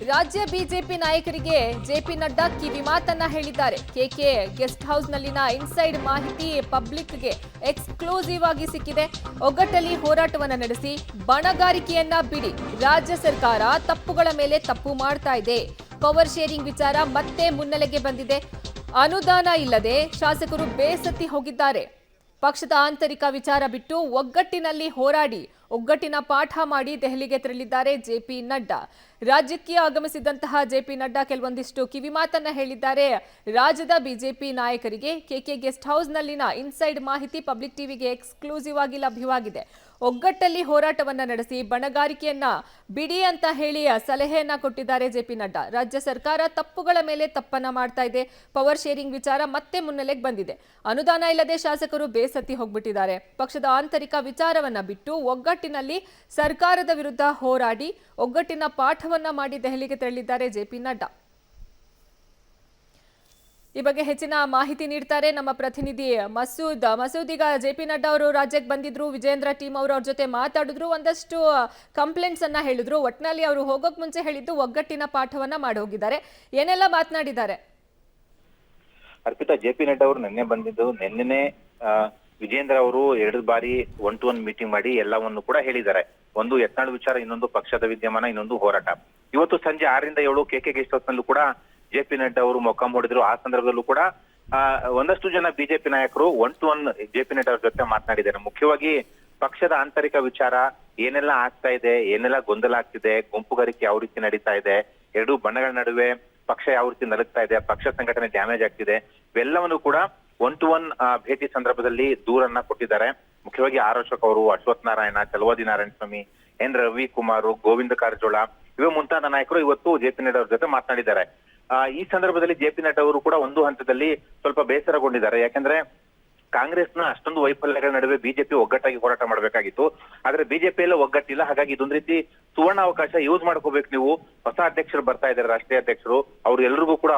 ರಾಜ್ಯ ಬಿಜೆಪಿ ನಾಯಕರಿಗೆ ಜೆಪಿ ನಡ್ಡಾ ಕಿವಿ ಮಾತನ್ನ ಹೇಳಿದ್ದಾರೆ. ಕೆಕೆ ಗೆಸ್ಟ್ ಹೌಸ್ನಲ್ಲಿನ ಇನ್ಸೈಡ್ ಮಾಹಿತಿ ಪಬ್ಲಿಕ್ಗೆ ಎಕ್ಸ್ಕ್ಲೂಸಿವ್ ಆಗಿ ಸಿಕ್ಕಿದೆ. ಒಗ್ಗಟ್ಟಲ್ಲಿ ಹೋರಾಟವನ್ನ ನಡೆಸಿ ಬಣಗಾರಿಕೆಯನ್ನ ಬಿಡಿ. ರಾಜ್ಯ ಸರ್ಕಾರ ತಪ್ಪುಗಳ ಮೇಲೆ ತಪ್ಪು ಮಾಡ್ತಾ ಇದೆ. ಪವರ್ ಶೇರಿಂಗ್ ವಿಚಾರ ಮತ್ತೆ ಮುನ್ನೆಲೆಗೆ ಬಂದಿದೆ. ಅನುದಾನ ಇಲ್ಲದೆ ಶಾಸಕರು ಬೇಸತ್ತಿ ಹೋಗಿದ್ದಾರೆ. ಪಕ್ಷದ ಆಂತರಿಕ ವಿಚಾರ ಬಿಟ್ಟು ಒಗ್ಗಟ್ಟಿನಲ್ಲಿ ಹೋರಾಡಿ ಒಗ್ಗಟ್ಟಿನ ಪಾಠ ಮಾಡಿ ದೆಹಲಿಗೆ ತೆರಳಿದ್ದಾರೆ ಜೆಪಿ ನಡ್ಡಾ. ರಾಜ್ಯಕ್ಕೆ ಆಗಮಿಸಿದಂತಹ ಜೆಪಿ ನಡ್ಡಾ ಕೆಲವೊಂದಿಷ್ಟು ಕಿವಿಮಾತನ್ನ ಹೇಳಿದ್ದಾರೆ. ರಾಜ್ಯದ ಬಿಜೆಪಿ ನಾಯಕರಿಗೆ ಕೆಕೆ ಗೆಸ್ಟ್ ಹೌಸ್ನಲ್ಲಿನ ಇನ್ಸೈಡ್ ಮಾಹಿತಿ ಪಬ್ಲಿಕ್ ಟಿವಿಗೆ ಎಕ್ಸ್ಕ್ಲೂಸಿವ್ ಆಗಿ ಲಭ್ಯವಾಗಿದೆ. ಒಗ್ಗಟ್ಟಲ್ಲಿ ಹೋರಾಟವನ್ನ ನಡೆಸಿ ಬಣಗಾರಿಕೆಯನ್ನ ಬಿಡಿ ಅಂತ ಹೇಳಿ ಸಲಹೆಯನ್ನ ಕೊಟ್ಟಿದ್ದಾರೆ ಜೆಪಿ ನಡ್ಡಾ. ರಾಜ್ಯ ಸರ್ಕಾರ ತಪ್ಪುಗಳ ಮೇಲೆ ತಪ್ಪನ್ನ ಮಾಡ್ತಾ ಇದೆ. ಪವರ್ ಶೇರಿಂಗ್ ವಿಚಾರ ಮತ್ತೆ ಮುನ್ನೆಲೆಗೆ ಬಂದಿದೆ. ಅನುದಾನ ಇಲ್ಲದೆ ಶಾಸಕರು ಬೇಸತ್ತಿ ಹೋಗ್ಬಿಟ್ಟಿದ್ದಾರೆ. ಪಕ್ಷದ ಆಂತರಿಕ ವಿಚಾರವನ್ನ ಬಿಟ್ಟು ಒಗ್ಗಟ್ಟಿನಲ್ಲಿ ಸರ್ಕಾರದ ವಿರುದ್ಧ ಹೋರಾಡಿ ಒಗ್ಗಟ್ಟಿನ ಪಾಠವನ್ನ ಮಾಡಿ ದೆಹಲಿಗೆ ತೆರಳಿದ್ದಾರೆ ಜೆಪಿ ನಡ್ಡಾ. ಈ ಬಗ್ಗೆ ಹೆಚ್ಚಿನ ಮಾಹಿತಿ ನೀಡ್ತಾರೆ ನಮ್ಮ ಪ್ರತಿನಿಧಿ ಮಸೂದ್. ಈಗ ಜೆಪಿ ನಡ್ಡಾ ಅವರು ರಾಜ್ಯಕ್ಕೆ ಬಂದಿದ್ರು. ವಿಜೇಂದ್ರ ಟೀಮ್ ಅವರು ಅವ್ರ ಜೊತೆ ಮಾತಾಡಿದ್ರು. ಒಂದಷ್ಟು ಕಂಪ್ಲೇಂಟ್ಸ್ ಅನ್ನ ಹೇಳಿದ್ರು. ಒಟ್ನಲ್ಲಿ ಅವರು ಹೋಗೋಕ್ ಮುಂಚೆ ಹೇಳಿದ್ದು ಒಗ್ಗಟ್ಟಿನ ಪಾಠವನ್ನ ಮಾಡಿ ಹೋಗಿದ್ದಾರೆ. ಏನೆಲ್ಲ ಮಾತನಾಡಿದ್ದಾರೆ? ಅರ್ಪಿತಾ, ಜೆಪಿ ನಡ್ಡಾ ಅವರು ನಿನ್ನೆ ಬಂದಿದ್ದು. ನಿನ್ನೆನೆ ವಿಜೇಂದ್ರ ಅವರು 2 ಬಾರಿ 1-to-1 ಮೀಟಿಂಗ್ ಮಾಡಿ ಎಲ್ಲವನ್ನು ಕೂಡ ಹೇಳಿದ್ದಾರೆ. ಒಂದು ಯತ್ನಾಳ್ ವಿಚಾರ, ಇನ್ನೊಂದು ಪಕ್ಷದ ವಿದ್ಯಮಾನ, ಇನ್ನೊಂದು ಹೋರಾಟ. ಇವತ್ತು ಸಂಜೆ 6ರಿಂದ 7 ಕೆಕೆ ಗೆಸ್ಟ್ ಹೌಸ್ ನಲ್ಲೂ ಕೂಡ ಜೆಪಿ ನಡ್ಡಾ ಅವರು ಮೊಕ್ಕಾಂ ಹೂಡಿದ್ರು. ಆ ಸಂದರ್ಭದಲ್ಲೂ ಕೂಡ ಒಂದಷ್ಟು ಜನ ಬಿಜೆಪಿ ನಾಯಕರು 1-to-1 ಜೆಪಿ ನಡ್ಡಾ ಅವ್ರ ಜೊತೆ ಮಾತನಾಡಿದ್ದಾರೆ. ಮುಖ್ಯವಾಗಿ ಪಕ್ಷದ ಆಂತರಿಕ ವಿಚಾರ ಏನೆಲ್ಲ ಆಗ್ತಾ ಇದೆ, ಏನೆಲ್ಲ ಗೊಂದಲ ಆಗ್ತಿದೆ, ಗುಂಪುಗಾರಿಕೆ ಯಾವ ರೀತಿ ನಡೀತಾ ಇದೆ, ಎರಡು ಬಣಗಳ ನಡುವೆ ಪಕ್ಷ ಯಾವ ರೀತಿ ನಲುಗ್ತಾ ಇದೆ, ಪಕ್ಷ ಸಂಘಟನೆ ಡ್ಯಾಮೇಜ್ ಆಗ್ತಿದೆ, ಇವೆಲ್ಲವನ್ನು ಕೂಡ 1-to-1 ಭೇಟಿ ಸಂದರ್ಭದಲ್ಲಿ ದೂರನ್ನ ಕೊಟ್ಟಿದ್ದಾರೆ. ಮುಖ್ಯವಾಗಿ ಆರ್ ಅಶೋಕ್ ಅವರು, ಅಶ್ವಥ್ ನಾರಾಯಣ, ಚಲವಾದಿ ನಾರಾಯಣ ಸ್ವಾಮಿ, ಎನ್ ರವಿಕುಮಾರ್, ಗೋವಿಂದ ಕಾರಜೋಳ ಇವೆ ಮುಂತಾದ ನಾಯಕರು ಇವತ್ತು ಜೆಪಿ ನಡ್ಡಾ ಅವ್ರ ಜೊತೆ ಮಾತನಾಡಿದ್ದಾರೆ. ಈ ಸಂದರ್ಭದಲ್ಲಿ ಜೆಪಿ ನಡ್ಡಾ ಅವರು ಕೂಡ ಒಂದು ಹಂತದಲ್ಲಿ ಸ್ವಲ್ಪ ಬೇಸರಗೊಂಡಿದ್ದಾರೆ. ಯಾಕಂದ್ರೆ ಕಾಂಗ್ರೆಸ್ನ ಅಷ್ಟೊಂದು ವೈಫಲ್ಯಗಳ ನಡುವೆ ಬಿಜೆಪಿ ಒಗ್ಗಟ್ಟಾಗಿ ಹೋರಾಟ ಮಾಡಬೇಕಾಗಿತ್ತು. ಆದ್ರೆ ಬಿಜೆಪಿಯಲ್ಲೇ ಒಗ್ಗಟ್ಟಿಲ್ಲ. ಹಾಗಾಗಿ ಇದೊಂದು ರೀತಿ ಸುವರ್ಣ ಅವಕಾಶ ಯೂಸ್ ಮಾಡ್ಕೋಬೇಕು. ನೀವು ಹೊಸ ಅಧ್ಯಕ್ಷರು ಬರ್ತಾ ಇದ್ದಾರೆ, ರಾಷ್ಟ್ರೀಯ ಅಧ್ಯಕ್ಷರು, ಅವ್ರು ಎಲ್ರಿಗೂ ಕೂಡ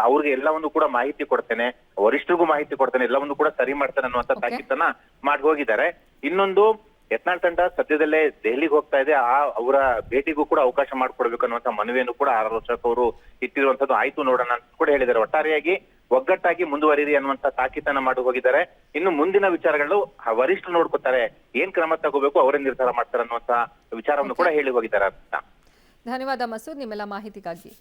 ಅವ್ರಿಗೆ ಎಲ್ಲವನ್ನು ಕೂಡ ಮಾಹಿತಿ ಕೊಡ್ತೇನೆ, ವರಿಷ್ಠರಿಗೂ ಮಾಹಿತಿ ಕೊಡ್ತೇನೆ, ಎಲ್ಲವನ್ನು ಕೂಡ ಸರಿ ಮಾಡ್ತೇನೆ ಅನ್ನುವಂತ ತಾಕೀತನ್ನ ಮಾಡಿ ಹೋಗಿದ್ದಾರೆ. ಇನ್ನೊಂದು, ಯತ್ನಾಳ್ ತಂಡ ಸದ್ಯದಲ್ಲೇ ದೆಹಲಿಗೆ ಹೋಗ್ತಾ ಇದೆ. ಅವರ ಭೇಟಿಗೂ ಕೂಡ ಅವಕಾಶ ಮಾಡಿಕೊಡ್ಬೇಕು ಅನ್ನುವಂತ ಮನವಿಯನ್ನು ಕೂಡ ಆರ್ ಅಶೋಕ್ ಅವರು ಇಟ್ಟಿರುವಂತದ್ದು. ಆಯ್ತು ನೋಡೋಣ ಅಂತ ಕೂಡ ಹೇಳಿದ್ದಾರೆ. ಒಟ್ಟಾರೆಯಾಗಿ ಒಗ್ಗಟ್ಟಾಗಿ ಮುಂದುವರಿರಿ ಅನ್ನುವಂತ ತಾಕೀತನ್ನ ಮಾಡಿ ಹೋಗಿದ್ದಾರೆ. ಇನ್ನು ಮುಂದಿನ ವಿಚಾರಗಳು ವರಿಷ್ಠರು ನೋಡ್ಕೊತಾರೆ, ಏನ್ ಕ್ರಮ ತಗೋಬೇಕು ಅವರೇ ನಿರ್ಧಾರ ಮಾಡ್ತಾರೆ ಅನ್ನುವಂತ ವಿಚಾರವನ್ನು ಕೂಡ ಹೇಳಿ ಹೋಗಿದ್ದಾರೆ ಅಂತ. ಧನ್ಯವಾದ ಮಸೂದ್, ನಿಮ್ಮೆಲ್ಲ ಮಾಹಿತಿಗಾಗಿ.